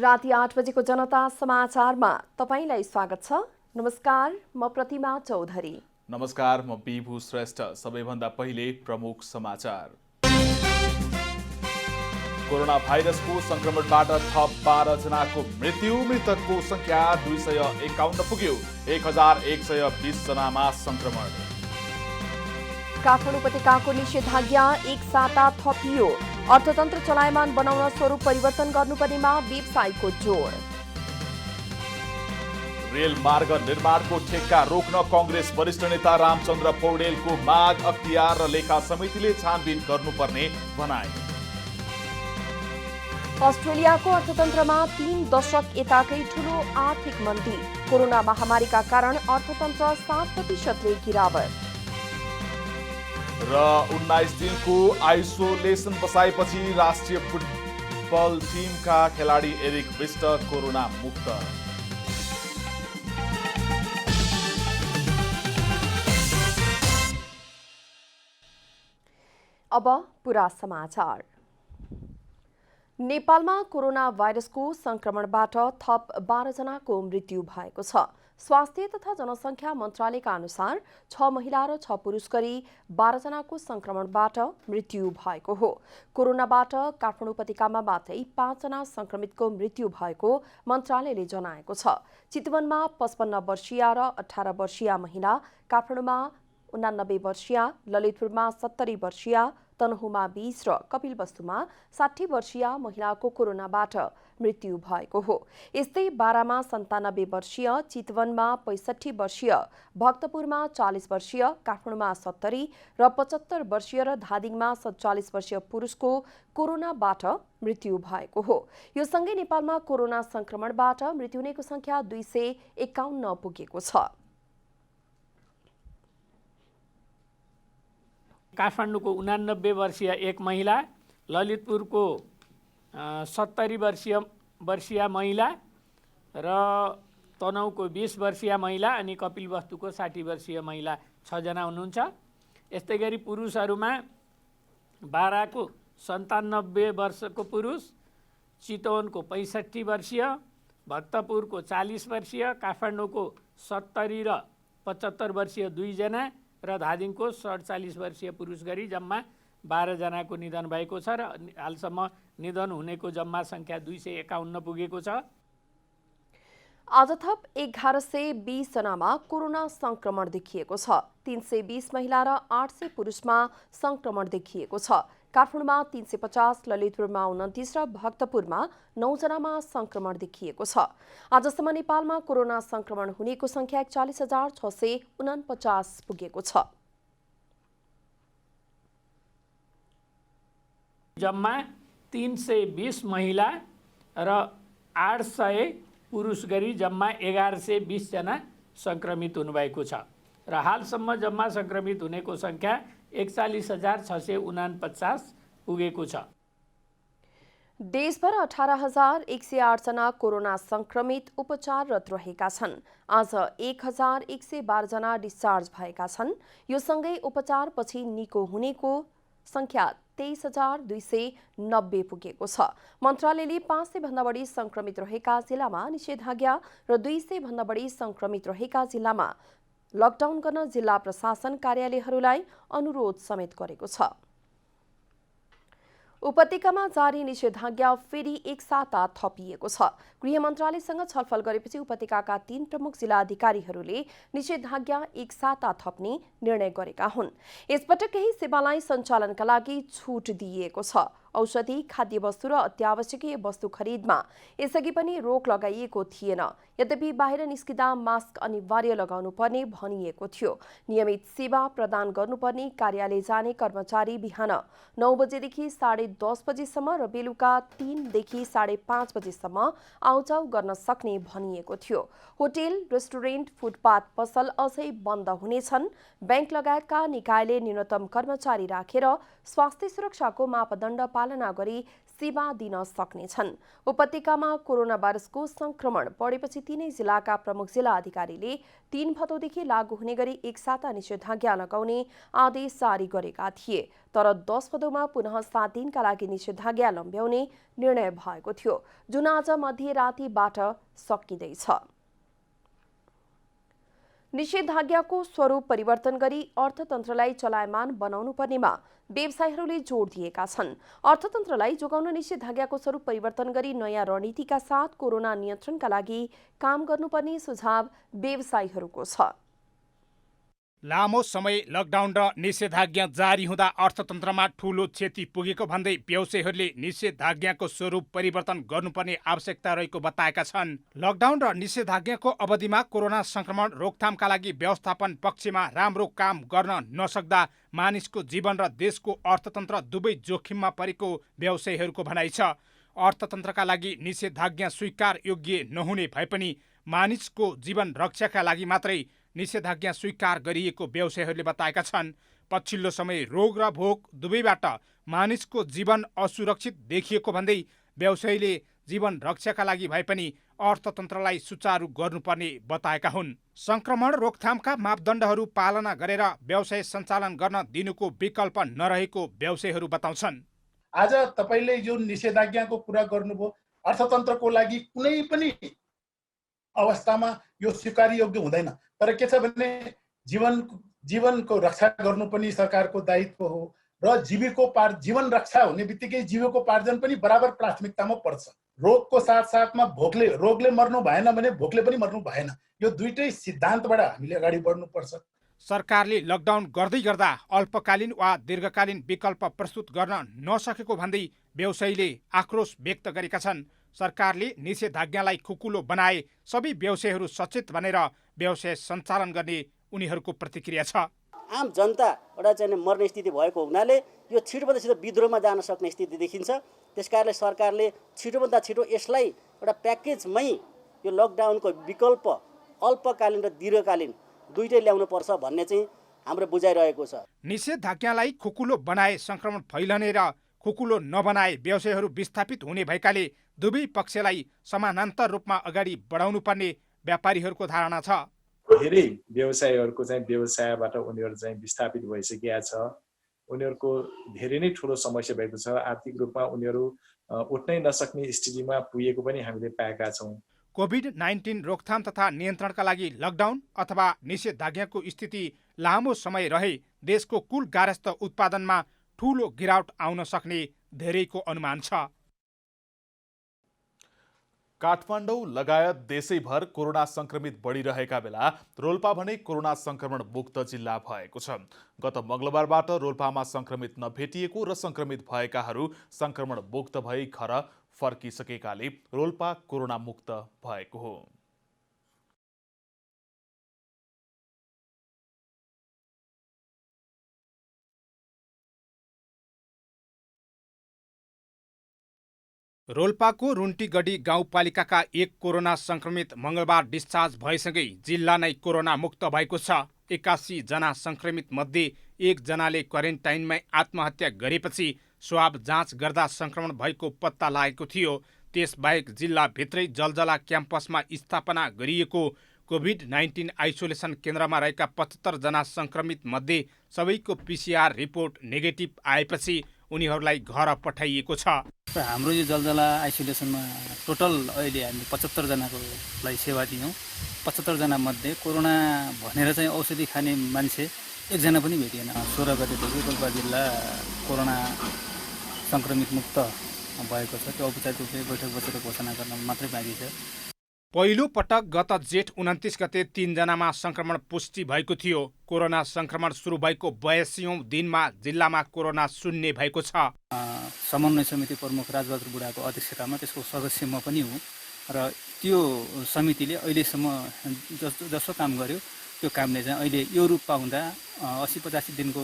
राति 8 बजेको जनता समाचारमा तपाईलाई स्वागत छ। नमस्कार, म प्रतिमा चौधरी। नमस्कार, म विभु श्रेष्ठ। सबैभन्दा पहिले प्रमुख समाचार। कोरोना भाइरसको संक्रमणबाट थप 12 जनाको मृत्यु। मृतकको संख्या 251 पुग्यो। 1120 जनामा संक्रमण। काठमाडौँ उपत्यकाको निषेधाज्ञा एक साता थपियो। अर्थतन्त्र चलायमान बनाउन स्वरूप परिवर्तन गर्नुपर्नेमा व्यवसायीको जोड। रेल मार्ग निर्माणको ठेक्का रोक्न कांग्रेस वरिष्ठ नेता रामचन्द्र पौडेलको माग। अख्तियार र लेखा समितिले छानबिन गर्नुपर्ने भनाए। अस्ट्रेलियाको अर्थतन्त्रमा 3 दशक यताकै ठूलो आर्थिक मन्दी। कोरोना महामारीका कारण अर्थतन्त्र 7% गिरावट। र 19 दिनको आइसोलेसन बसाएपछि राष्ट्रिय फुटबल टिमका खेलाडी एरिक विस्ट कोरोना मुक्त। अब पूरा समाचार। नेपालमा कोरोना भाइरसको संक्रमणबाट थप 12 जनाको मृत्यु भएको छ। स्वास्थ्य तथा जनसङ्ख्या मन्त्रालयका अनुसार 6 महिला र 6 पुरुष गरी 12 जनाको संक्रमणबाट मृत्यु भएको हो। कोरोनाबाट काठमाडौँ उपत्यकामा मात्रै 5 जना संक्रमितको मृत्यु भएको मन्त्रालयले जनाएको छ। चितवनमा 55 वर्षीय र 18 वर्षीय महिला, काठमाडौँमा 89 वर्षीय, ललितपुरमा 70 वर्षीय, तनहुमा 20 र कपिलवस्तुमा 60 वर्षीय महिलाको कोरोनाबाट मृत्यु भएको हो। यस्तै बारामा 97 वर्षीय, चितवनमा 65 वर्षीय, भक्तपुरमा 40 वर्षीय, काठमाडौँमा 70 र 75 वर्षीय र धादिङमा 47 वर्षीय पुरुषको कोरोनाबाट मृत्यु भएको हो। यो सँगै नेपालमा कोरोना संक्रमणबाट मृत्यु हुनेको संख्या 251 पुगेको छ। काठमाडौँको 89 वर्षीय एक महिला, ललितपुरको 70 वर्षीय महिला र तनहुँको 20 वर्षीय महिला अनि कपिलवस्तुको 60 वर्षीय महिला 6 जना हुनुहुन्छ। यस्तै गरी पुरुषहरूमा बाराको 97 वर्षको पुरुष, चितवनको 65 वर्षीय, भक्तपुरको 40 वर्षीय, काठमाडौँको 70 र 75 वर्षीय 2 जना र धादिङको 47 वर्षीय पुरुष गरी जम्मा 12 जनाको निधन भएको छ र हालसम्म निधन हुनेको जम्मा संख्या 251 पुगेको छ। आज थप 1120 जनामा कोरोना संक्रमण देखिएको छ। 320 महिला र 800 पुरुषमा संक्रमण देखिएको छ। काठमाडौँमा 350, ललितपुरमा 29 र भक्तपुरमा 9 जनामा संक्रमण देखिएको छ। आजसम्म नेपालमा कोरोना संक्रमण हुनेको संख्या 41,649 पुगेको छ। जम्मा 320 महिला र 800 पुरुष गरी जम्मा 1120 जना संक्रमित हुनुभएको छ र हालसम्म जम्मा संक्रमित हुनेको संख्या 41,649 पुगेको छ। देशभर 18,108 जना कोरोना संक्रमित उपचाररत रहेका छन्। आज 1,112 जना डिस्चार्ज भएका छन्। यो सँगै उपचारपछि निको हुनेको संख्या 23,290 पुगेको छ। मन्त्रालयले 500 भन्दा बढी संक्रमित रहेका जिल्लामा निषेधाज्ञा र 200 भन्दा बढी संक्रमित रहेका जिल्लामा लकडाउन गर्न जिल्ला प्रशासन कार्यालयहरूलाई अनुरोध समेत गरेको छ। उपत्यकामा जारी निषेधाज्ञा फेरि एक साता थपिएको छ। गृह मन्त्रालयसँग छलफल गरेपछि उपत्यकाका 3 प्रमुख जिल्ला अधिकारीहरूले निषेधाज्ञा एक साता थप्ने निर्णय गरेका हुन्। यसपटक केही सेवालाई सञ्चालनका लागि छुट दिइएको छ। औषधि, खाद्य वस्तु र अत्यावश्यकीय वस्तु खरिदमा यसअघि पनि रोक लगाइएको थिएन। यद्यपि बाहिर निस्किँदा मास्क अनिवार्य लगाउनु पर्ने भनिएको थियो। नियमित सेवा प्रदान गर्नुपर्ने कार्यालय जाने कर्मचारी बिहान 9 बजेदेखि 10:30 बजेसम्म र बेलुका 3 देखि 5:30 बजेसम्म आउजाउ गर्न सक्ने भनिएको थियो। होटेल, रेस्टुरेन्ट, फुटपाथ पसल अझै बन्द हुनेछन्। बैंक लगायतका निकायले न्यूनतम कर्मचारी राखेर स्वास्थ्य सुरक्षाको मापदण्ड पालना गरी सेवा दिन सक्नेछन्। उपत्यकामा कोरोना भाइरसको संक्रमण बढेपछि तीनै जिल्लाका प्रमुख जिल्ला अधिकारीले 3 भदौदेखि लागू हुने गरी एक साता निषेधाज्ञा लगाउने आदेश जारी गरेका थिए। तर 10 भदौमा पुनः 7 दिनका लागि निषेधाज्ञा लम्ब्याउने निर्णय भएको थियो, जुन आज मध्यरातीबाट सकिँदैछ। निषेधाज्ञाको स्वरूप परिवर्तन गरी अर्थतन्त्रलाई चलायमान बनाउनु पर्नेमा व्यवसायीहरूले जोड दिएका छन्। अर्थतन्त्रलाई जोगाउन निषेधाज्ञाको स्वरूप परिवर्तन गरी नयाँ रणनीतिका साथ कोरोना नियन्त्रणका लागि काम गर्नुपर्ने सुझाव व्यवसायीहरूको छ। लामो समय लकडाउन र निषेधाज्ञा जारी हुँदा अर्थतन्त्रमा ठूलो क्षति पुगेको भन्दै व्यवसायीहरूले निषेधाज्ञाको स्वरूप परिवर्तन गर्नुपर्ने आवश्यकता रहेको बताएका छन्। लकडाउन र निषेधाज्ञाको अवधिमा कोरोना संक्रमण रोकथामका लागि व्यवस्थापन पक्षमा राम्रो काम गर्न नसक्दा मानिसको जीवन र देशको अर्थतन्त्र दुवै जोखिममा परेको व्यवसायीहरूको भनाइ छ। अर्थतन्त्रका लागि निषेधाज्ञा स्वीकार योग्य नहुने भए पनि मानिसको जीवन रक्षाका लागि मात्रै निषेधाज्ञा स्वीकार गरिएको व्यवसायीहरूले बताएका छन्। पछिल्लो समय रोग र भोक दुवैबाट मानिसको जीवन असुरक्षित देखिएको भन्दै व्यवसायीले जीवन रक्षाका लागि भए पनि अर्थतन्त्रलाई सुचारू गर्नुपर्ने बताएका हुन्। संक्रमण रोकथामका मापदण्डहरू पालना गरेर व्यवसाय सञ्चालन गर्न दिनुको विकल्प नरहेको व्यवसायीहरू बताउँछन्। आज तपाईले जो निषेधाज्ञाको कुरा गर्नुभयो, अर्थतन्त्रको लागि कुनै पनि अवस्थामा यो स्वीकार्य योग्य हुँदैन। तर के छ भने जीवनको रक्षा गर्नु पनि सरकारको दायित्व हो र जीवन रक्षा हुने बित्तिकै जीविकोपार्जन पनि बराबर प्राथमिकतामा पर्छ। रोगको साथसाथमा रोगले मर्नु भएन भने भोकले पनि मर्नु भएन। यो दुईटै सिद्धान्तबाट हामीले अगाडि बढ्नुपर्छ। सरकारले लकडाउन गर्दै गर्दा अल्पकालीन वा दीर्घकालीन विकल्प प्रस्तुत गर्न नसकेको भन्दै व्यवसायीले आक्रोश व्यक्त गरेका छन्। सरकारले निषेधाज्ञालाई खुकुलो बनाए सबै व्यवसायीहरू सचेत बनेर व्यवसाय सञ्चालन गर्ने उनीहरूको प्रतिक्रिया छ। आम जनता एउटा चाहिँ मर्ने स्थिति भएको हुनाले यो छिटोभन्दा छिटो विद्रोहमा जान सक्ने स्थिति देखिन्छ। त्यसकारणले सरकारले छिटोभन्दा छिटो यसलाई एउटा प्याकेजमै यो लकडाउनको विकल्प अल्पकालीन र दीर्घकालीन दुईटै ल्याउनु पर्छ भन्ने चाहिँ हाम्रो बुझाइरहेको छ। निषेधाज्ञालाई खुकुलो बनाए संक्रमण फैलने र खुकुलो नबनाए व्यवसायीहरू विस्थापित हुने भएकाले दुवै पक्षलाई समानान्तर रूपमा अगाडि बढाउनु पर्ने व्यापारीहरूको धारणा छ। धेरै व्यवसायीहरूको चाहिँ व्यवसायबाट उनीहरू चाहिँ विस्थापित भइसकेका छ। उनीहरूको धेरै नै ठुलो समस्या भएको छ। आर्थिक रूपमा उनीहरू उठ्नै नसक्ने स्थितिमा पुगेको पनि हामीले पाएका छौँ। कोभिड-19 रोकथाम तथा नियन्त्रणका लागि लकडाउन अथवा निषेधाज्ञाको स्थिति लामो समय रहे देशको कुल गारस्थ उत्पादनमा ठूलो गिरावट आउन सक्ने धेरैको अनुमान छ। काठमाडौँ लगायत देशैभर कोरोना संक्रमित बढिरहेका बेला रोल्पा भने कोरोना संक्रमण मुक्त जिल्ला भएको छ। गत मंगलबारबाट रोल्पामा संक्रमित नभेटिएको र संक्रमित भएकाहरू संक्रमण मुक्त भई घर फर्किसकेकाले रोल्पा कोरोना मुक्त भएको हो। रोल्पाको रुन्टीगढी गाउँपालिकाका एक कोरोना संक्रमित मंगलबार डिस्चार्ज भएसँगै जिल्ला नै कोरोना मुक्त भएको छ। 81 जना संक्रमित मध्ये 1 जनाले क्वारेन्टाइनमै आत्महत्या गरेपछि स्वाब जाँच गर्दा संक्रमण भएको पत्ता लागेको थियो। त्यसबाहेक जिल्लाभित्रै जलजला क्याम्पसमा स्थापना गरिएको कोभिड-19 आइसोलेसन केन्द्रमा रहेका 75 जना संक्रमित मध्ये सबैको PCR रिपोर्ट नेगेटिभ आएपछि उनीहरूलाई घर पठाइएको छ। हाम्रो यो जलजला आइसोलेसनमा टोटल अहिले हामीले 75 जनाकोलाई सेवा दियौँ। 75 जना मध्ये कोरोना भनेर चाहिँ औषधि खाने मान्छे 1 जना पनि भेटिएन। 16 गतेदेखि रोल्पा जिल्ला कोरोना संक्रमित मुक्त भएको छ। त्यो औपचारिक रूपले बैठक बसेर घोषणा गर्न मात्रै बाँकी छ। पहिलो पटक गत जेठ 29 गते 3 जनामा संक्रमण पुष्टि भएको थियो। कोरोना संक्रमण सुरु भएको 82औं दिनमा जिल्लामा कोरोना शून्य भएको छ। समन्वय समिति प्रमुख राजबहादुर बुढाको अध्यक्षतामा त्यसको सदस्य म पनि हुँ र त्यो समितिले अहिलेसम्म जसो काम गर्यो त्यो कामले चाहिँ अहिले यो रूप पाउँदा 80-85 दिनको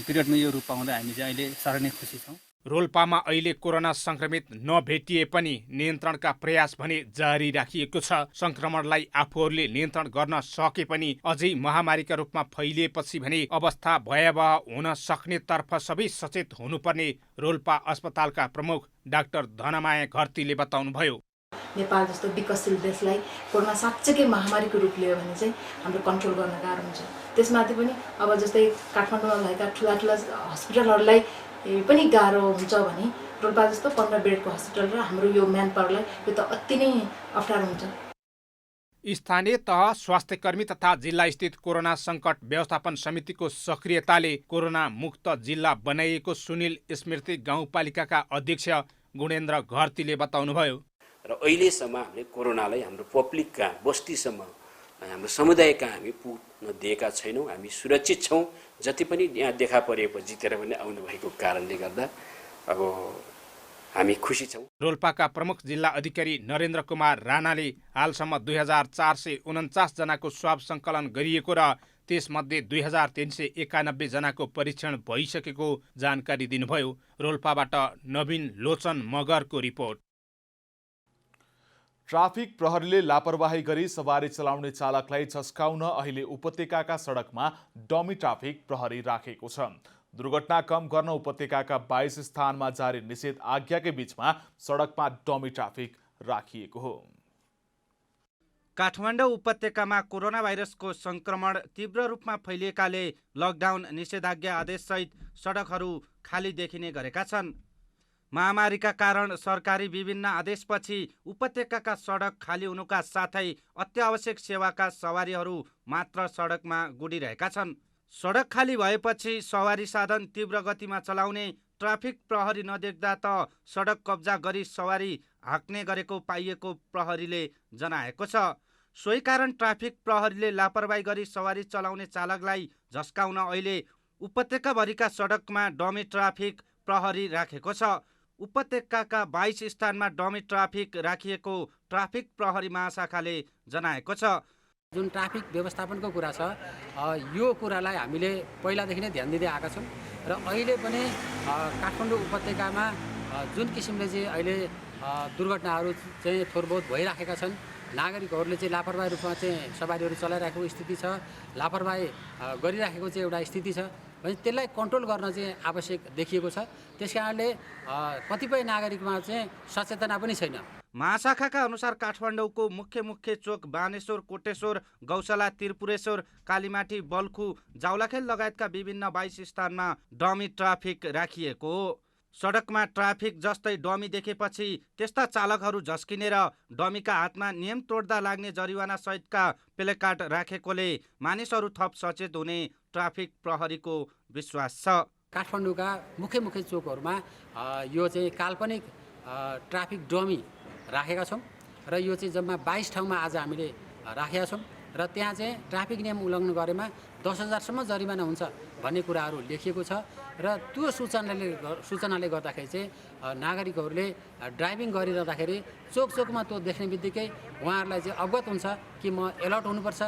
पिरियडमा यो रूप पाउँदा हामी चाहिँ अहिले साह्रै नै खुसी छौँ। रोल्पामा अहिले कोरोना संक्रमित नभेटिए पनि नियन्त्रणका प्रयास भने जारी राखिएको छ। संक्रमणलाई आफूहरूले नियन्त्रण गर्न सके पनि अझै महामारीका रूपमा फैलिएपछि भने अवस्था भयावह हुन सक्नेतर्फ सबै सचेत हुनुपर्ने रोल्पा अस्पतालका प्रमुख डाक्टर धनमाया घरतीले बताउनुभयो। नेपाल जस्तो विकसशील देशलाई कोरोना साँच्चैकै महामारीको रूप लियो भने चाहिँ हाम्रो कन्ट्रोल गर्न गाह्रो हुन्छ। त्यसमाथि पनि अब जस्तै काठमाडौँमा भएका ठुला हस्पिटलहरूलाई पनि गाह्रो हुन्छ भने रोल्पा जस्तो 15 बेडको हस्पिटल र हाम्रो यो म्यान पावरलाई यो त अति नै अप्ठ्यारो हुन्छ। स्थानीय तह स्वास्थ्यकर्मी तथा जिल्लास्थित कोरोना सङ्कट व्यवस्थापन समितिको सक्रियताले कोरोना मुक्त जिल्ला बनाइएको सुनिल स्मृति गाउँपालिकाका अध्यक्ष गुणेन्द्र घरतीले बताउनुभयो। र अहिलेसम्म हामीले कोरोनालाई हाम्रो पब्लिक कहाँ, बस्तीसम्म, हाम्रो समुदाय कहाँ हामी पुग्न दिएका छैनौँ। हामी सुरक्षित छौँ। जति पनि यहाँ देखा परेपछि जितेर पनि आउनुभएको कारणले गर्दा अब हामी खुसी छौँ। रोल्पाका प्रमुख जिल्ला अधिकारी नरेन्द्र कुमार राणाले हालसम्म 2449 जनाको स्वाब सङ्कलन गरिएको र त्यसमध्ये 2391 जनाको परीक्षण भइसकेको जानकारी दिनुभयो। रोल्पाबाट नवीन लोचन मगरको रिपोर्ट। ट्राफिक प्रहरीले लापरवाही गरी सवारी चलाउने चालकलाई झस्काउन अहिले उपत्यकाका सडकमा डमी ट्राफिक प्रहरी राखेको छ। दुर्घटना कम गर्न उपत्यकाका 22 स्थानमा जारी निषेध आज्ञाकै बीचमा सडकमा डमी ट्राफिक राखिएको हो। काठमाडौँ उपत्यकामा कोरोना भाइरसको संक्रमण तीव्र रूपमा फैलिएकाले लकडाउन निषेधाज्ञा आदेशसहित सडकहरू खाली देखिने गरेका छन्। महामारीका कारण सरकारी विभिन्न आदेशपछि उपत्यकाका सडक खाली हुनुका साथै अत्यावश्यक सेवाका सवारीहरू मात्र सडकमा गुडिरहेका छन्। सडक खाली भएपछि सवारी साधन तीव्र गतिमा चलाउने, ट्राफिक प्रहरी नदेख्दा त सडक कब्जा गरी सवारी हाँक्ने गरेको पाइएको प्रहरीले जनाएको छ। सोही कारण ट्राफिक प्रहरीले लापरवाही गरी सवारी चलाउने चालकलाई झस्काउन अहिले उपत्यकाभरिका सडकमा डमी ट्राफिक प्रहरी राखेको छ। उपत्यकाका 22 स्थानमा डमी ट्राफिक राखिएको ट्राफिक प्रहरी महाशाखाले जनाएको छ। जुन ट्राफिक व्यवस्थापनको कुरा छ यो कुरालाई हामीले पहिलादेखि नै ध्यान दिँदै आएका छौँ र अहिले पनि काठमाडौँ उपत्यकामा जुन किसिमले चाहिँ अहिले दुर्घटनाहरू चाहिँ थोरबहुत भइराखेका छन्, नागरिकहरूले चाहिँ लापरवाही रूपमा चाहिँ सवारीहरू चलाइरहेको स्थिति छ, लापरवाही गरिराखेको चाहिँ एउटा स्थिति छ भने त्यसलाई कन्ट्रोल गर्न चाहिँ आवश्यक देखिएको छ। त्यसकारणले कतिपय नागरिकमा चाहिँ सचेतना पनि छैन। महाशाखाका अनुसार काठमाडौँको मुख्य चोक बानेश्वर, कोटेश्वर, गौशाला, त्रिपुरेश्वर, कालीमाटी, बल्खु, जाउलाखेल लगायतका विभिन्न 22 स्थानमा डमी ट्राफिक राखिएको हो। सडकमा ट्राफिक जस्तै डमी देखेपछि त्यस्ता चालकहरू झस्किने र डमीका हातमा नियम तोड्दा लाग्ने जरिवाना सहितका प्लेकार्ड राखेकोले मानिसहरू थप सचेत हुने ट्राफिक प्रहरीको विश्वास छ। काठमाडौँका मुख्य चोकहरूमा यो चाहिँ काल्पनिक ट्राफिक डमी राखेका छौँ र यो चाहिँ जम्मा 22 ठाउँमा आज हामीले राखेका छौँ र त्यहाँ चाहिँ ट्राफिक नियम उल्लङ्घन गरेमा 10,000 सम्म जरिमाना हुन्छ भन्ने कुराहरू लेखिएको छ र त्यो सूचनाले गर्दाखेरि चाहिँ नागरिकहरूले ड्राइभिङ गरिरहँदाखेरि चोकमा त्यो देख्ने बित्तिकै उहाँहरूलाई चाहिँ अवगत हुन्छ कि म एलर्ट हुनुपर्छ,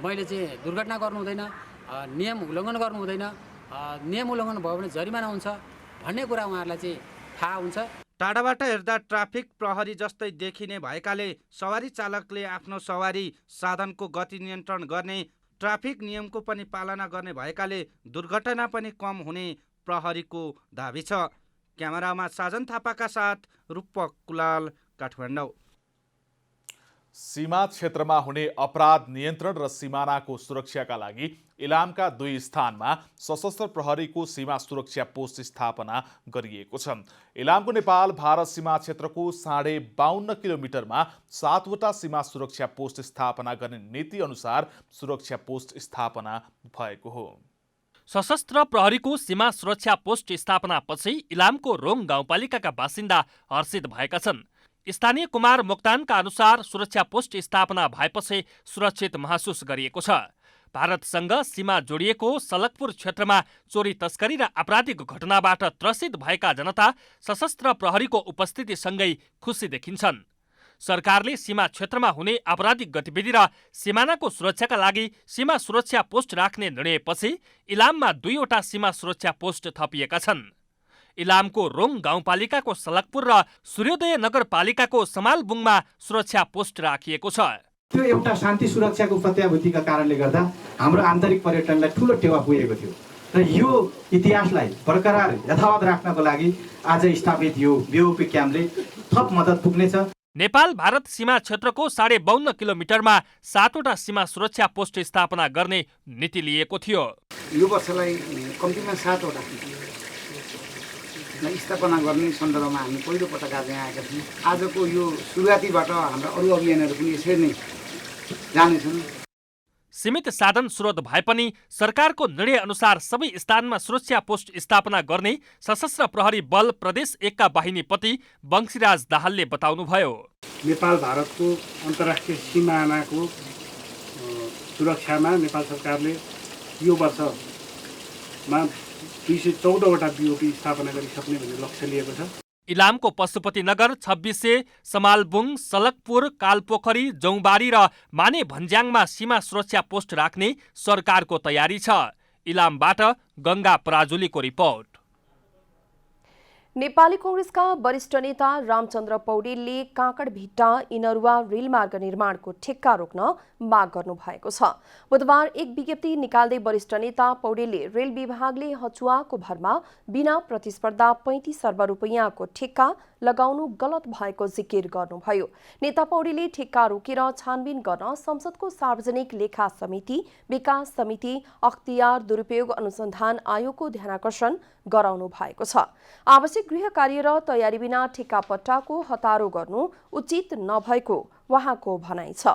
मैले चाहिँ दुर्घटना गर्नु हुँदैन, नियम उल्लङ्घन गर्नु हुँदैन, नियम उल्लङ्घन भयो भने जरिमाना हुन्छ भन्ने कुरा उहाँहरूलाई चाहिँ थाहा हुन्छ। टाढाबाट हेर्दा ट्राफिक प्रहरी जस्तै देखिने भएकाले सवारी चालकले आफ्नो सवारी साधनको गति नियन्त्रण गर्ने, ट्राफिक नियमको पनि पालना गर्ने भएकाले दुर्घटना पनि कम हुने प्रहरीको दाबी छ। क्यामेरामा साजन थापाका साथ रूपक कुलाल, काठमाडौँ। सीमा क्षेत्रमा हुने अपराध नियन्त्रण र सिमानाको सुरक्षाका लागि इलामका 2 स्थानमा सशस्त्र प्रहरीको सीमा सुरक्षा पोस्ट स्थापना गरिएको छ। इलामको नेपाल भारत सीमा क्षेत्रको 52.5 किलोमिटरमा 7वटा सीमा सुरक्षा पोस्ट स्थापना गर्ने नीति अनुसार सुरक्षा पोस्ट स्थापना भएको हो। सशस्त्र प्रहरीको सीमा सुरक्षा पोस्ट स्थापनापछि इलामको रोङ गाउँपालिकाका बासिन्दा हर्षित भएका छन्। स्थानीय कुमार मोक्तानका अनुसार सुरक्षा पोस्ट स्थापना भएपछि सुरक्षित महसुस गरिएको छ। भारतसँग सीमा जोडिएको सलकपुर क्षेत्रमा चोरी, तस्करी र आपराधिक घटनाबाट त्रसित भएका जनता सशस्त्र प्रहरीको उपस्थितिसँगै खुसी देखिन्छन्। सरकारले सीमा क्षेत्रमा हुने आपराधिक गतिविधि र सिमानाको सुरक्षाका लागि सीमा सुरक्षा पोस्ट राख्ने निर्णयपछि इलाममा 2वटा सीमा सुरक्षा पोस्ट थपिएका छन्। इलामको रोङ गाउँपालिकाको सलकपुर र सूर्योदय नगरपालिकाको समालबुङमा सुरक्षा पोस्ट राखिएको छ। त्यो एउटा शान्ति सुरक्षाको प्रत्याभूतिका कारणले गर्दा हाम्रो आन्तरिक पर्यटनलाई ठूलो टेवा पुगेको थियो र यो इतिहासलाई बरकरार यथावत राख्नको लागि आज स्थापित यो बीओपी क्याम्पले थप मद्दत पुग्नेछ। नेपाल भारत सीमा क्षेत्रको 52.5 किलोमिटरमा 7वटा सीमा सुरक्षा पोस्ट स्थापना गर्ने नीति लिएको थियो। यो वर्षलाई कम्तीमा 7वटा स्थापना गर्ने सन्दर्भमा हामी पहिलो पटक आज यहाँ आएका छौँ। आजको यो सुरुवातीबाट हाम्रा अरू अभियानहरू पनि यसरी नै जानेछन्। सीमित साधन स्रोत भए पनि सरकारको निर्णय अनुसार सबै स्थानमा सुरक्षा पोस्ट स्थापना गर्ने सशस्त्र प्रहरी बल प्रदेश 1 का वाहिनीपति बंशीराज दाहालले बताउनुभयो। नेपाल भारतको अन्तर्राष्ट्रिय सीमानाको सुरक्षामा नेपाल सरकारले यो वर्षमा 214वटा बीओपी स्थापना गरिसक्ने भन्ने लक्ष्य लिएको छ। इलामको पशुपतिनगर, 26 समालबुङ, सलकपुर, कालपोखरी, जौबारी र माने भन्ज्याङमा सीमा सुरक्षा पोस्ट राख्ने सरकारको तयारी छ। इलामबाट गंगा पराजुलीको रिपोर्ट। नेपाली कांग्रेसका वरिष्ठ नेता रामचन्द्र पौडेलले काँकडभिट्टा इनरुवा रेलमार्ग निर्माणको ठेक्का रोक्न माग गर्नुभएको छ। बुधबार एक विज्ञप्ति निकाल्दै वरिष्ठ नेता पौडेलले रेल विभागले हचुवाको भरमा बिना प्रतिस्पर्धा 35 अर्ब रुपैयाँको ठेक्का लगाउनु गलत भएको जिकिर गर्नुभयो। नेता पौडेलले ठेक्का रोकेर छानबिन गर्न संसदको सार्वजनिक लेखा समिति, विकास समिति, अख्तियार दुरुपयोग अनुसन्धान आयोगको ध्यानाकर्षण गराउनु भएको छ। आवश्यक गृह कार्य र तयारी बिना ठेक्का पट्टाको हतारो गर्नु उचित नभएको उहाँको भनाइ छ।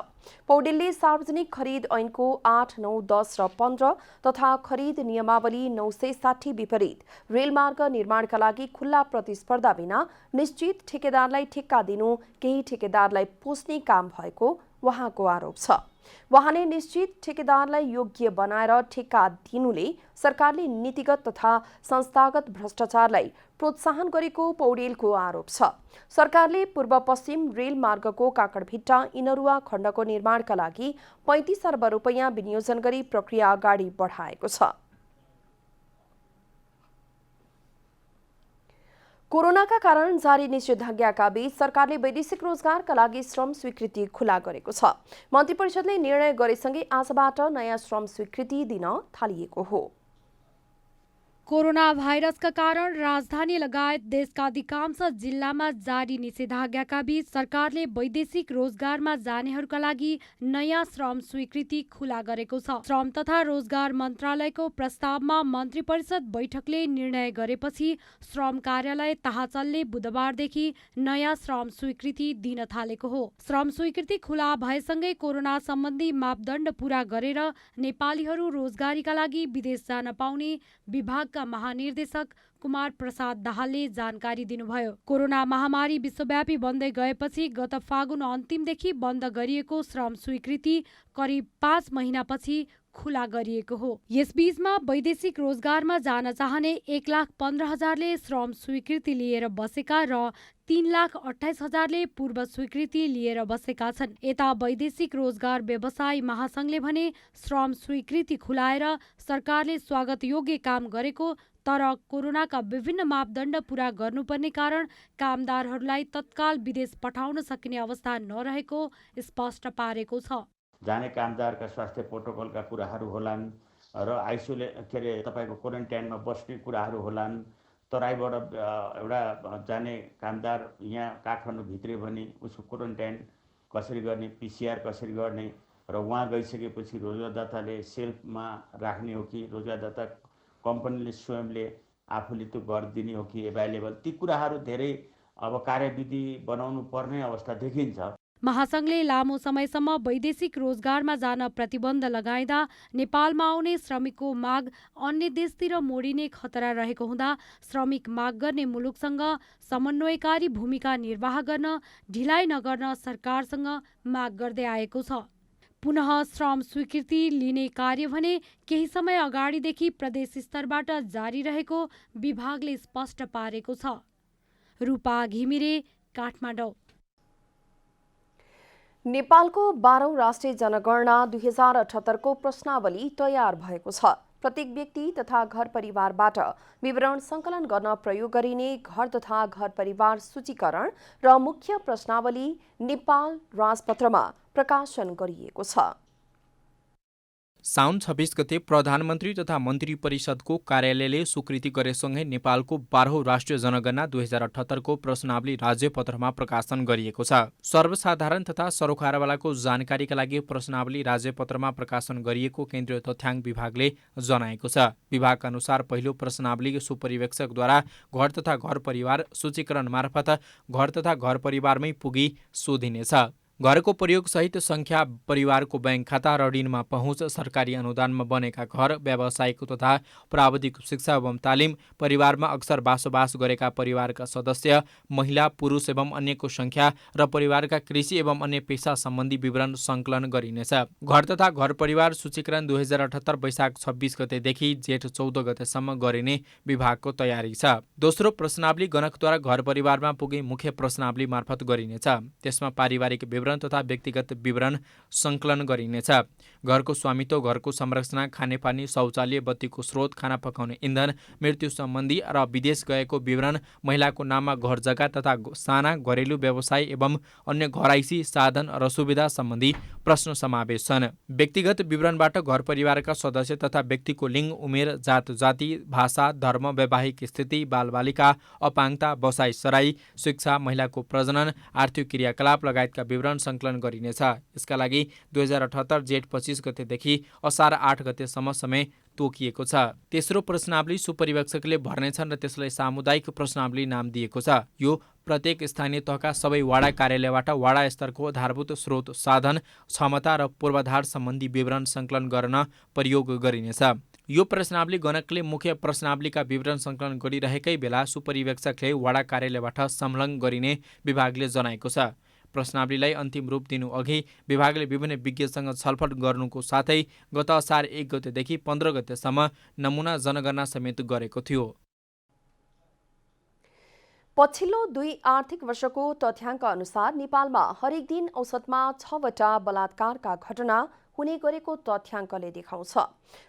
पौडेलले सार्वजनिक खरिद ऐनको 8, 9, 10 र 15 तथा खरिद नियमावली 960 विपरीत रेलमार्ग निर्माणका लागि खुल्ला प्रतिस्पर्धा बिना निश्चित ठेकेदारलाई ठेक्का दिनु केही ठेकेदारलाई पोस्ने काम भएको उहाँको आरोप छ। उहाँले निश्चित ठेकेदारलाई योग्य बनाएर ठेक्का दिनुले सरकारले नीतिगत तथा संस्थागत भ्रष्टाचारलाई प्रोत्साहन गरेको पौडेलको आरोप छ। सरकारले पूर्व पश्चिम रेल मार्गको काँकडभिट्टा इनरुवा खण्डको निर्माणका लागि 35 अर्ब रुपैयाँ विनियोजन गरी प्रक्रिया अगाडि बढाएको छ। कोरोनाका कारण जारी निषेधाज्ञाका बीच सरकारले वैदेशिक रोजगारका लागि श्रम स्वीकृति खुला गरेको छ। मन्त्री परिषदले निर्णय गरेसँगै आजबाट नयाँ श्रम स्वीकृति दिन थालिएको हो। कोरोना भाइरसका कारण राजधानी लगायत देशका अधिकांश जिल्लामा जारी निषेधाज्ञाका बीच सरकारले वैदेशिक रोजगारमा जानेहरूका लागि नयाँ श्रम स्वीकृति खुला गरेको छ। श्रम तथा रोजगार मन्त्रालयको प्रस्तावमा मन्त्री परिषद बैठकले निर्णय गरेपछि श्रम कार्यालय ताहाचलले बुधबारदेखि नयाँ श्रम स्वीकृति दिन थालेको हो। श्रम स्वीकृति खुला भएसँगै कोरोना सम्बन्धी मापदण्ड पूरा गरेर नेपालीहरू रोजगारीका लागि विदेश जान पाउने विभागका महानिर्देशक कुमार प्रसाद दाहालले जानकारी दिनुभयो। कोरोना महामारी विश्वव्यापी बन्दै गएपछि गत फागुन अन्तिमदेखि बन्द गरिएको श्रम स्वीकृति करिब 5 महिनापछि खुला गरिएको हो। यसबीचमा वैदेशिक रोजगारमा जान चाहने 1,15,000ले श्रम स्वीकृति लिएर बसेका र 3,28,000ले पूर्व स्वीकृति लिएर बसेका छन्। यता वैदेशिक रोजगार व्यवसायी महासंघले भने श्रम स्वीकृति खुलाएर सरकारले स्वागत योग्य काम गरेको तर कोरोनाका विभिन्न मापदण्ड पूरा गर्नुपर्ने कारण कामदारहरूलाई तत्काल विदेश पठाउन सकिने अवस्था नरहेको स्पष्ट पारेको छ। जाने कामदारका स्वास्थ्य प्रोटोकलका कुराहरू होलान् र तपाईँको क्वारेन्टाइनमा बस्ने कुराहरू होलान्। तराईबाट एउटा जाने कामदार यहाँ काठमाडौँ भित्रियो भने उसको क्वारेन्टाइन कसरी गर्ने, पिसिआर कसरी गर्ने र उहाँ गइसकेपछि रोजगारदाताले सेल्फमा राख्ने हो कि रोजगारदाता कम्पनीले स्वयंले आफूले त्यो गरिदिने हो कि एभाइलेबल, ती कुराहरू धेरै अब कार्यविधि बनाउनु पर्ने अवस्था देखिन्छ। महासंघले लामो समयसम्म वैदेशिक रोजगारमा जान प्रतिबन्ध लगाइँदा नेपालमा आउने श्रमिकको माग अन्य देशतिर मोडिने खतरा रहेको हुँदा श्रमिक माग गर्ने मुलुकसँग समन्वयकारी भूमिका निर्वाह गर्न ढिलाइ नगर्न सरकारसँग माग गर्दै आएको छ। पुनः श्रम स्वीकृति लिने कार्य भने केही समय अगाडिदेखि प्रदेश स्तरबाट जारी रहेको विभागले स्पष्ट पारेको छ। रूपा घिमिरे, काठमाडौँ। नेपालको 12औं राष्ट्रिय जनगणना 2078 को प्रश्नावली तयार भएको छ। प्रत्येक व्यक्ति तथा घर परिवारबाट विवरण सङ्कलन गर्न प्रयोग गरिने घर तथा घर परिवार सूचीकरण र मुख्य प्रश्नावली नेपाल राजपत्रमा प्रकाशन गरिएको छ। साउन 26 गते प्रधानमन्त्री तथा मन्त्री परिषदको कार्यालयले स्वीकृति गरेसँगै नेपालको 12औं राष्ट्रिय जनगणना 2078 को प्रश्नावली राज्यपत्रमा प्रकाशन गरिएको छ। सर्वसाधारण तथा सरोकारवालाको जानकारीका लागि प्रश्नावली राज्यपत्रमा प्रकाशन गरिएको केन्द्रीय तथ्याङ्क विभागले जनाएको छ। विभागका अनुसार पहिलो प्रश्नावली सुपरिवेक्षकद्वारा घर तथा घर परिवार सूचीकरण मार्फत घर तथा घर परिवारमै पुगी सोधिनेछ। घरको प्रयोगसहित सङ्ख्या, परिवारको ब्याङ्क खाता र ऋणमा पहुँच, सरकारी अनुदानमा बनेका घर, व्यावसायिक तथा प्राविधिक शिक्षा एवं तालिम, परिवारमा अक्सर बसोबास गरेका परिवारका सदस्य, महिला, पुरुष एवं अन्यको सङ्ख्या र परिवारका कृषि एवं अन्य पेसा सम्बन्धी विवरण सङ्कलन गरिनेछ। घर तथा घर परिवार सूचीकरण 2078 वैशाख 26 गतेदेखि जेठ 14 गतेसम्म गरिने विभागको तयारी छ। दोस्रो प्रश्नावली गणकद्वारा घर परिवारमा पुगे मुख्य प्रश्नावली मार्फत गरिनेछ। त्यसमा पारिवारिक विवरण तथा व्यक्तिगत विवरण सङ्कलन गरिनेछ। घरको स्वामित्व, घरको संरचना, खानेपानी, शौचालय, बत्तीको स्रोत, खाना पकाउने इन्धन, मृत्यु सम्बन्धी र विदेश गएको विवरण, महिलाको नाममा घर जग्गा तथा साना घरेलु व्यवसाय एवं अन्य घराइसी साधन र सुविधा सम्बन्धी प्रश्न समावेश छन्। व्यक्तिगत विवरणबाट घर परिवारका सदस्य तथा व्यक्तिको लिङ्ग, उमेर, जात जाति, भाषा, धर्म, वैवाहिक स्थिति, बालबालिका, अपाङ्गता, बसाइ सराई, शिक्षा, महिलाको प्रजनन, आर्थिक क्रियाकलाप लगायतका विवरण सङ्कलन गरिनेछ। यसका लागि 2078 जेठ 25 गतेदेखि असार 8 गतेसम्म समय तोकिएको छ। तेस्रो प्रश्नावली सुपरिवेक्षकले भर्नेछन् र त्यसलाई सामुदायिक प्रश्नावली नाम दिएको छ। यो प्रत्येक स्थानीय तहका सबै वाडा कार्यालयबाट वाडा स्तरको आधारभूत स्रोत, साधन, क्षमता र पूर्वाधार सम्बन्धी विवरण सङ्कलन गर्न प्रयोग गरिनेछ। यो प्रश्नावली गणकले मुख्य प्रश्नावलीका विवरण सङ्कलन गरिरहेकै बेला सुपरिवेक्षकले वाडा कार्यालयबाट संलग्न गरिने विभागले जनाएको छ। प्रश्नावलीलाई अन्तिम रूप दिनु अघि विभागले विभिन्न विज्ञसँग छलफल गर्नुको साथै गत असार 1 गतेदेखि 15 गतेसम्म नमुना जनगणना समेत गरेको थियो। पछिल्लो 2 आर्थिक वर्षको तथ्याङ्क अनुसार नेपालमा हरेक दिन औसतमा 6वटा बलात्कारका घटना हुने गरेको तथ्याङ्कले देखाउँछ।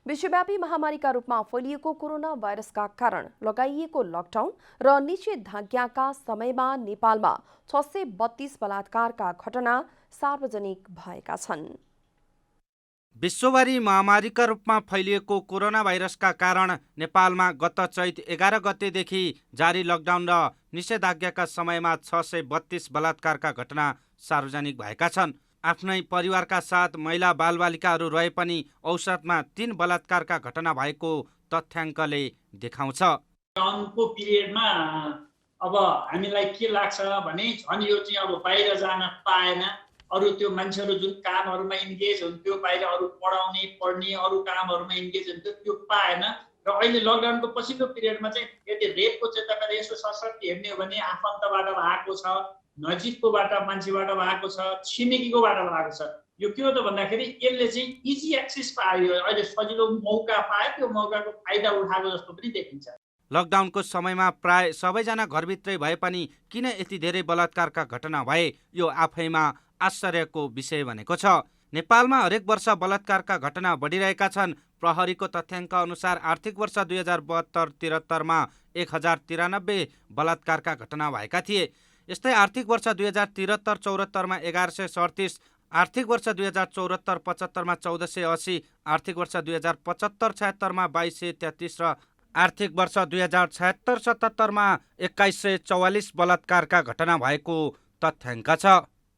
विश्वव्यापी महामारीका रूपमा फैलिएको कोरोना भाइरसका कारण लगाइएको लकडाउन र निषेधाज्ञाका समयमा नेपालमा 632 बलात्कारका घटना सार्वजनिक भएका छन्। विश्वभरि महामारीका रूपमा फैलिएको कोरोना भाइरसका कारण नेपालमा गत चैत 11 गतेदेखि जारी लकडाउन र निषेधाज्ञाका समयमा 632 बलात्कारका घटना सार्वजनिक भएका छन्। आफ्नै परिवारका साथ महिला बालबालिकाहरू रहे पनि औसतमा 3 बलात्कारका घटना भएको तथ्याङ्कले देखाउँछ। लकडाउनको पिरियडमा अब हामीलाई के लाग्छ भने झन् यो चाहिँ अब बाहिर जान पाएन, अरू त्यो मान्छेहरू जुन कामहरूमा इन्गेज हुन्थ्यो, बाहिर अरू पढाउने पढ्ने अरू कामहरूमा इन्गेज हुन्थ्यो, त्यो पाएन। र अहिले लकडाउनको पछिल्लो पिरियडमा चाहिँ यदि रेपको चाहिँ तपाईँले यसो सरसर्ती हेर्ने हो भने आफन्तबाट भएको छ, नजिककोबाट मान्छेबाट भएको छ, छिमेकीकोबाट भएको छ। यो के हो त भन्दाखेरि यसले चाहिँ इजी एक्सेस पायो, अहिले सजिलो मौका पायो, त्यो मौकाको फाइदा उठाएको जस्तो पनि देखिन्छ। लकडाउनको समयमा प्राय सबैजना घरभित्रै भए पनि किन यति धेरै बलात्कारका घटना भए, यो आफैमा आश्चर्यको विषय बनेको छ। नेपालमा हरेक वर्ष बलात्कारका घटना बढिरहेका छन्। प्रहरीको तथ्याङ्क अनुसार आर्थिक वर्ष 2072-73 मा 1093 बलात्कारका घटना भएका थिए। यस्तै आर्थिक वर्ष 2073-74 मा 1137, आर्थिक वर्ष 2074-75 मा 1480, आर्थिक वर्ष 2075-76 मा 2233 र आर्थिक वर्ष 2076-77 मा 2144 बलात्कारका घटना भएको तथ्याङ्क छ।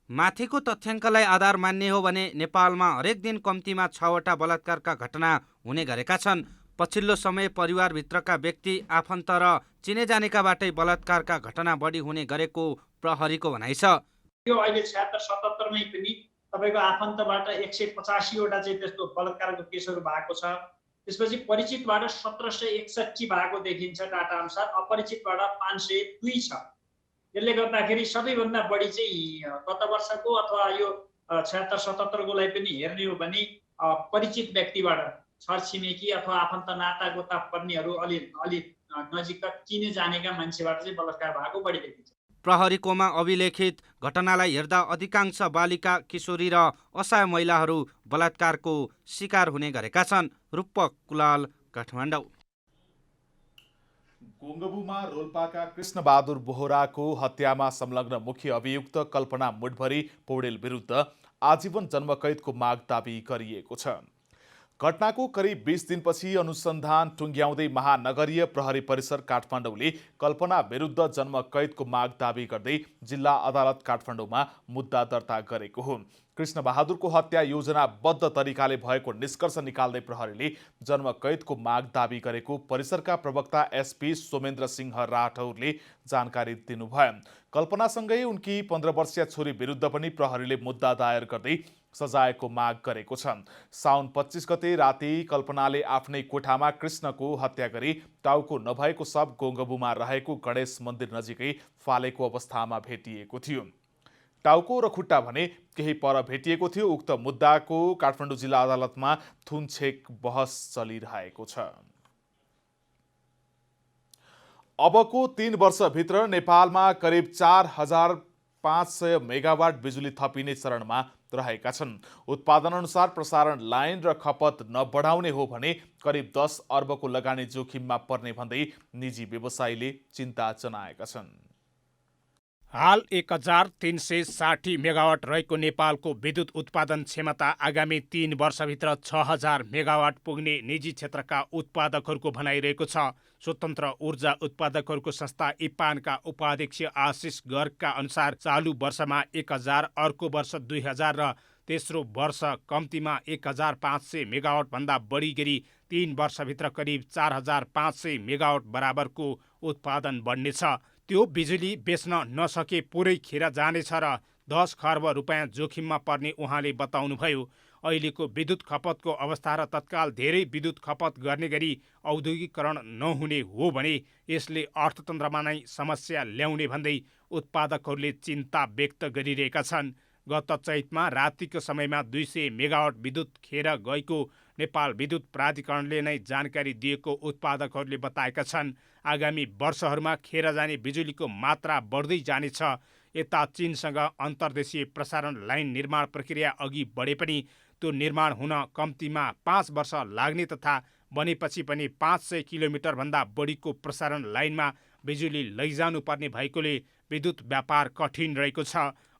माथिको तथ्याङ्कलाई आधार मान्ने हो भने नेपालमा हरेक दिन कम्तीमा 6वटा बलात्कारका घटना हुने गरेका छन्। पछिल्लो समय परिवारभित्रका व्यक्ति, आफन्त र चिने जानेकाबाटै बलात्कारका घटना बढी हुने गरेको प्रहरीको भनाइ छ। यो अहिले 76-77 मै पनि तपाईँको आफन्तबाट 185वटा चाहिँ त्यस्तो बलात्कारको केसहरू भएको छ। त्यसपछि परिचितबाट 1761 भएको देखिन्छ डाटा अनुसार, अपरिचितबाट 502 छ। यसले गर्दाखेरि सबैभन्दा बढी चाहिँ गत वर्षको अथवा यो 76-77 को लागि पनि हेर्ने हो भने परिचित व्यक्तिबाट, छरछिमेकी अथवा आफन्त नाता गोता पर्नेहरू अलि नजिकका चिने जानेका मान्छेबाट चाहिँ बलात्कार भएको बढी देखिन्छ। प्रहरीकोमा अभिलेखित घटनालाई हेर्दा अधिकांश बालिका, किशोरी र असहाय महिलाहरू बलात्कारको शिकार हुने गरेका छन्। रूपक कुलाल, काठमाडौँ। गोङ्गबुमा रोल्पाका कृष्णबहादुर बोहराको हत्यामा संलग्न मुख्य अभियुक्त कल्पना मुडभरी पौडेल विरुद्ध आजीवन जन्मकैदको माग दाबी गरिएको छ। घटनाको करिब 20 दिनपछि अनुसन्धान टुङ्ग्याउँदै महानगरीय प्रहरी परिसर काठमाडौँले कल्पना विरुद्ध जन्मकैदको माग दाबी गर्दै जिल्ला अदालत काठमाडौँमा मुद्दा दर्ता गरेको हो। कृष्णबहादुरको हत्या योजनाबद्ध तरिकाले भएको निष्कर्ष निकाल्दै प्रहरीले जन्मकैदको माग दाबी गरेको परिसरका प्रवक्ता एसपी सोमेन्द्र सिंह राठौरले जानकारी दिनुभयो। कल्पनासँगै उनकी 15 वर्षीय छोरी विरुद्ध पनि प्रहरीले मुद्दा दायर गर्दै सजायको माग गरेको छ। साउन 25 गते राति कल्पनाले आफ्नै कोठामा कृष्णको हत्या गरी टाउको नभएको शव गोङ्गबुमा रहेको गणेश मन्दिर नजिकै फालेको अवस्थामा भेटिएको थियो। टाउको र खुट्टा भने केही पर भेटिएको थियो। उक्त मुद्दाको काठमाडौँ जिल्ला अदालतमा थुनछेक बहस चलिरहेको छ। अबको 3 वर्षभित्र नेपालमा करिब 4500 मेगावाट बिजुली थपिने चरणमा रहेका छन्। उत्पादन अनुसार प्रसारण लाइन र खपत नबढाउने हो भने करिब 10 अर्बको लगानी जोखिममा पर्ने भन्दै निजी व्यवसायीले चिन्ता जनाएका छन्। हाल 1360 मेगावाट रहेको नेपालको विद्युत उत्पादन क्षमता आगामी 3 वर्षभित्र 6000 मेगावाट पुग्ने निजी क्षेत्रका उत्पादकहरूको भनाइरहेको छ। स्वतन्त्र ऊर्जा उत्पादकहरूको संस्था इपानका उपाध्यक्ष आशिष गर्गका अनुसार चालु वर्षमा 1000, अर्को वर्ष 2000 र तेस्रो वर्ष कम्तीमा 1500 मेगावाट भन्दा बढी गरी 3 वर्षभित्र करिब 4500 मेगावाट बराबरको उत्पादन बढ्नेछ। त्यो बिजुली बेच्न नसके पुरै खेर जानेछ र 10 खर्ब रुपियाँ जोखिममा पर्ने उहाँले बताउनुभयो। अहिलेको विद्युत खपतको अवस्था र तत्काल धेरै विद्युत खपत गर्ने गरी औद्योगिकरण नहुने हो भने यसले अर्थतन्त्रमा नै समस्या ल्याउने भन्दै उत्पादकहरूले चिन्ता व्यक्त गरिरहेका छन्। गत चैतमा रातिको समयमा 200 मेगावाट विद्युत खेर गएको नेपाल विद्युत प्राधिकरणले नै जानकारी दिएको उत्पादकहरूले बताएका छन्। आगामी वर्षहरूमा खेर जाने बिजुलीको मात्रा बढ्दै जानेछ। यता चीनसँग अन्तर्देशीय प्रसारण लाइन निर्माण प्रक्रिया अघि बढे पनि त्यो निर्माण हुन कम्तीमा 5 वर्ष लाग्ने तथा बनेपछि पनि 500 किलोमिटरभन्दा बढीको प्रसारण लाइनमा बिजुली लैजानुपर्ने भएकोले विद्युत व्यापार कठिन रहेको छ।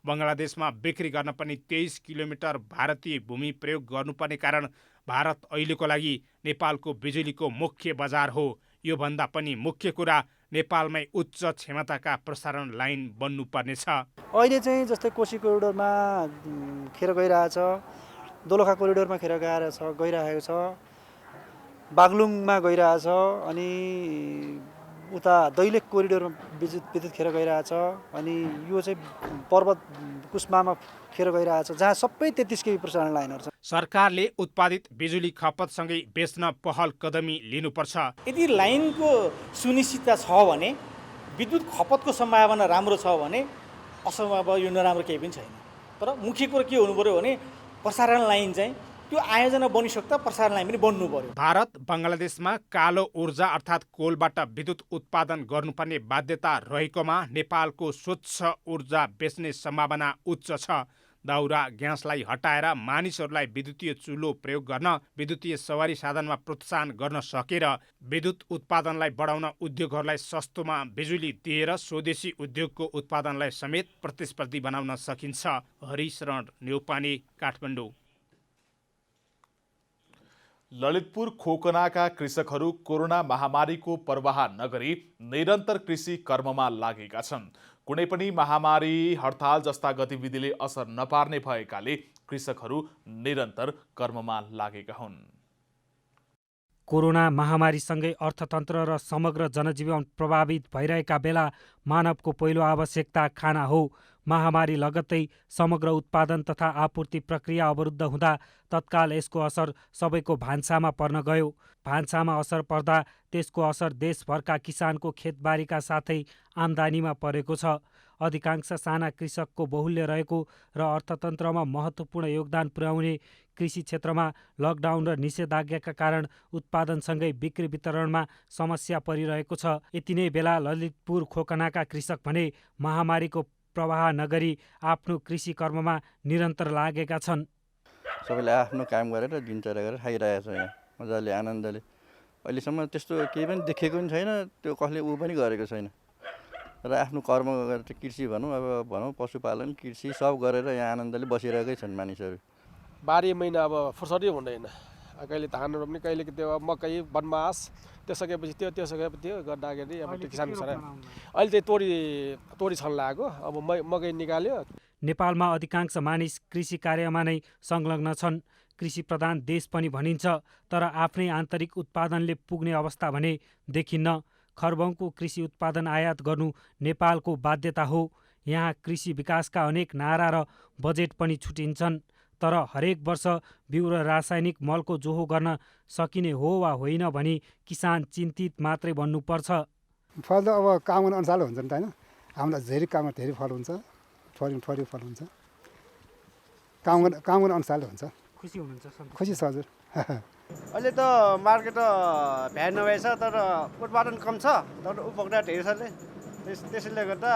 बङ्गलादेशमा बिक्री गर्न पनि 23 किलोमिटर भारतीय भूमि प्रयोग गर्नुपर्ने कारण भारत अहिलेको लागि नेपालको बिजुलीको मुख्य बजार हो। योभन्दा पनि मुख्य कुरा नेपालमै उच्च क्षमताका प्रसारण लाइन बन्नुपर्नेछ। अहिले चाहिँ जस्तै कोशी कोरिडोरमा खेर गइरहेछ, दोलखा कोरिडोरमा खेर गइरहेको छ, बागलुङमा गइरहेछ, अनि उता दैलेख कोरिडोरमा विद्युत खेर गइरहेछ, अनि यो चाहिँ पर्वत कुस्मामा खेर गइरहेछ, जहाँ सबै 33 केबी प्रसारण लाइनहरू छ। सरकारले उत्पादित बिजुली खपतसँगै बेच्न पहल कदमी लिनुपर्छ। यदि लाइनको सुनिश्चितता छ भने, विद्युत खपतको सम्भावना राम्रो छ भने असम्भव यो नराम्रो केही पनि छैन। तर मुख्य कुरो के हुनु पर्यो भने प्रसारण लाइन चाहिँ त्यो आयोजना बनिसक्दा प्रसारण लाइन पनि बन्नु पर्यो। भारत बङ्गलादेशमा कालो ऊर्जा अर्थात् कोलबाट विद्युत उत्पादन गर्नुपर्ने बाध्यता रहेकोमा नेपालको स्वच्छ ऊर्जा बेच्ने सम्भावना उच्च छ। दाउरा ग्यासलाई हटाएर मानिसहरूलाई विद्युतीय चुलो प्रयोग गर्न, विद्युतीय सवारी साधनमा प्रोत्साहन गर्न सकेर विद्युत उत्पादनलाई बढाउन उद्योगहरूलाई सस्तोमा बिजुली दिएर स्वदेशी उद्योगको उत्पादनलाई समेत प्रतिस्पर्धी बनाउन सकिन्छ। हरिशरण न्यौपाने, काठमाडौँ। ललितपुर खोकनाका कृषकहरू कोरोना महामारीको पर्वाह नगरी निरन्तर कृषि कर्ममा लागेका छन्। कुनै पनि महामारी, हडताल जस्ता गतिविधिले असर नपार्ने भएकाले कृषकहरू निरन्तर कर्ममा लागेका हुन्। कोरोना महामारीसँगै अर्थतन्त्र र समग्र जनजीवन प्रभावित भइरहेका बेला मानवको पहिलो आवश्यकता खाना हो। महामारी लगत्तै समग्र उत्पादन तथा आपूर्ति प्रक्रिया अवरुद्ध हुँदा तत्काल यसको असर सबैको भान्सामा पर्न गयो। भान्सामा असर पर्दा त्यसको असर देशभरका किसानको खेतबारीका साथै आम्दानीमा परेको छ। अधिकांश साना कृषकको बहुल्य रहेको र अर्थतन्त्रमा महत्त्वपूर्ण योगदान पुर्याउने कृषि क्षेत्रमा लकडाउन र निषेधाज्ञाका कारण उत्पादनसँगै बिक्री वितरणमा समस्या परिरहेको छ। यति नै बेला ललितपुर खोकनाका कृषक भने महामारीको प्रवाह नगरी आफ्नो कृषि कर्ममा निरन्तर लागेका छन्। सबैले आफ्नो काम गरेर दिनचर्या गरेर खाइरहेको छ। यहाँ मजाले आनन्दले अहिलेसम्म त्यस्तो केही पनि देखेको पनि छैन, त्यो कसले ऊ पनि गरेको छैन। र आफ्नो कर्म गरेर कृषि भनौँ पशुपालन कृषि सब गरेर यहाँ आनन्दले बसिरहेकै छन् मानिसहरू। 12 महिना अब फुर्सदै हुँदैन, कहिले धान रोप्ने कहिले त्यो मकै बनमास, त्यसपछि त्यो सकेपछि त्यो गर्दाखेरि अब त्यो किसान सर अहिले चाहिँ तोरी छल्न लाग्यो, अब मकै निकाल्यो। नेपालमा अधिकांश मानिस कृषि कार्यमा नै संलग्न छन्। कृषि प्रधान देश पनि भनिन्छ, तर आफ्नै आन्तरिक उत्पादनले पुग्ने अवस्था भने देखिन्न। खरबौँको कृषि उत्पादन आयात गर्नु नेपालको बाध्यता हो। यहाँ कृषि विकासका अनेक नारा र बजेट पनि छुटिन्छन्, तर हरेक वर्ष बिउ र रासायनिक मलको जोहो गर्न सकिने हो वा होइन भनी किसान चिन्तित मात्रै बन्नुपर्छ। फल त अब काम गर्ने अनुसार हुन्छ नि त होइन, हामीलाई धेरै काममा धेरै फल हुन्छ, थोरै फल हुन्छ, काम गर्ने अनुसारले हुन्छ। खुसी हुनुहुन्छ? खुसी छ हजुर। अहिले त मार्केट भ्याइ नभएछ, तर उत्पादन कम छ, तर उपभोक्ता धेरै छले, त्यसैले गर्दा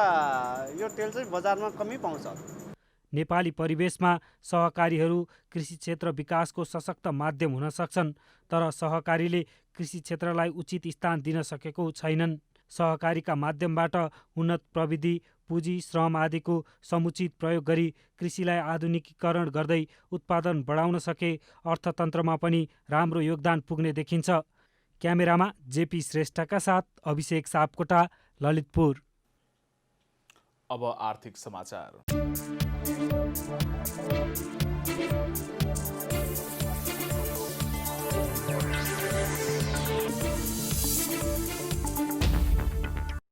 यो तेल चाहिँ बजारमा कमै पाउँछ। नेपाली परिवेशमा सहकारीहरू कृषि क्षेत्र विकासको सशक्त माध्यम हुन सक्छन्, तर सहकारीले कृषि क्षेत्रलाई उचित स्थान दिन सकेको छैनन्। सहकारीका माध्यमबाट उन्नत प्रविधि, पुँजी, श्रम आदिको समुचित प्रयोग गरी कृषिलाई आधुनिकीकरण गर्दै उत्पादन बढाउन सके अर्थतन्त्रमा पनि राम्रो योगदान पुग्ने देखिन्छ। क्यामेरामा जेपी श्रेष्ठका साथ अभिषेक सापकोटा, ललितपुर। अब आर्थिक समाचार।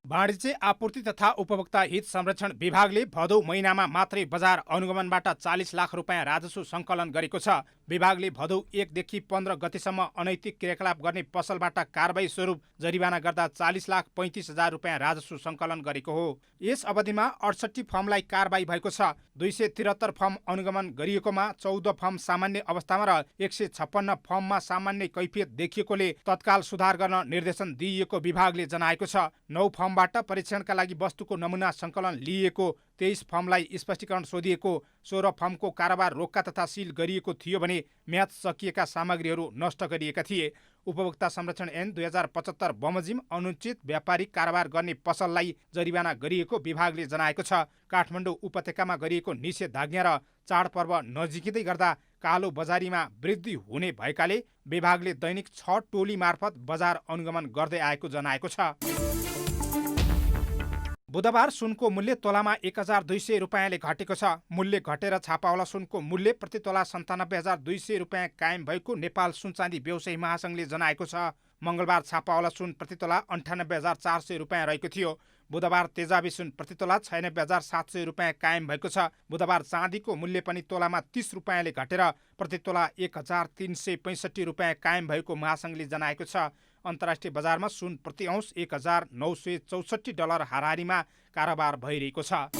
वाणिज्य आपूर्ति तथा उपभोक्ता हित संरक्षण विभागले भदौ महिनामा मात्रै बजार अनुगमनबाट 40 लाख रुपियाँ राजस्व सङ्कलन गरेको छ। विभागले भदौ 1 देखि 15 गतेसम्म अनैतिक क्रियाकलाप गर्ने पसलबाट कारबाही स्वरूप जरिवाना गर्दा 40,35,000 रुपियाँ राजस्व सङ्कलन गरेको हो। यस अवधिमा 68 फर्मलाई कारबाही भएको छ। 273 फर्म अनुगमन गरिएकोमा 14 फर्म सामान्य अवस्थामा र 156 फर्ममा सामान्य कैफियत देखिएकोले तत्काल सुधार गर्न निर्देशन दिइएको विभागले जनाएको छ। 9 फर्मबाट परीक्षणका लागि वस्तुको नमुना सङ्कलन लिइएको, 23 फर्मलाई स्पष्टीकरण सोधिएको, 16 फर्मको कारोबार रोक्का तथा सिल गरिएको थियो भने म्याद सकिएका सामग्रीहरू नष्ट गरिएका थिए। उपभोक्ता संरक्षण ऐन 2075 बमोजिम अनुचित व्यापारिक कारोबार गर्ने पसललाई जरिवाना गरिएको विभागले जनाएको छ। काठमाडौँ उपत्यकामा गरिएको निषेधाज्ञा र चाडपर्व नजिकै गर्दा कालो बजारीमा वृद्धि हुने भएकाले विभागले दैनिक 6 टोली मार्फत बजार अनुगमन गर्दै आएको जनाएको छ। बुधबार सुनको मूल्य तोलामा 1,200 रुपियाँले घटेको छ। मूल्य घटेर छापावाला सुनको मूल्य प्रति तोला 97,200 रुपियाँ कायम भएको नेपाल सुनचाँदी व्यवसायी महासङ्घले जनाएको छ। मङ्गलबार छापावाला सुन प्रति तोला 98,400 रुपियाँ रहेको थियो। बुधबार तेजाबी सुन प्रति तोला 96,700 रुपियाँ कायम भएको छ। बुधबार चाँदीको मूल्य पनि तोलामा 30 रुपियाँले घटेर प्रति तोला 1,365 रुपियाँ कायम भएको महासङ्घले जनाएको छ। अन्तर्राष्ट्रिय बजारमा सुन प्रति औँस $1,964 हाराहारीमा कारोबार भइरहेको छ।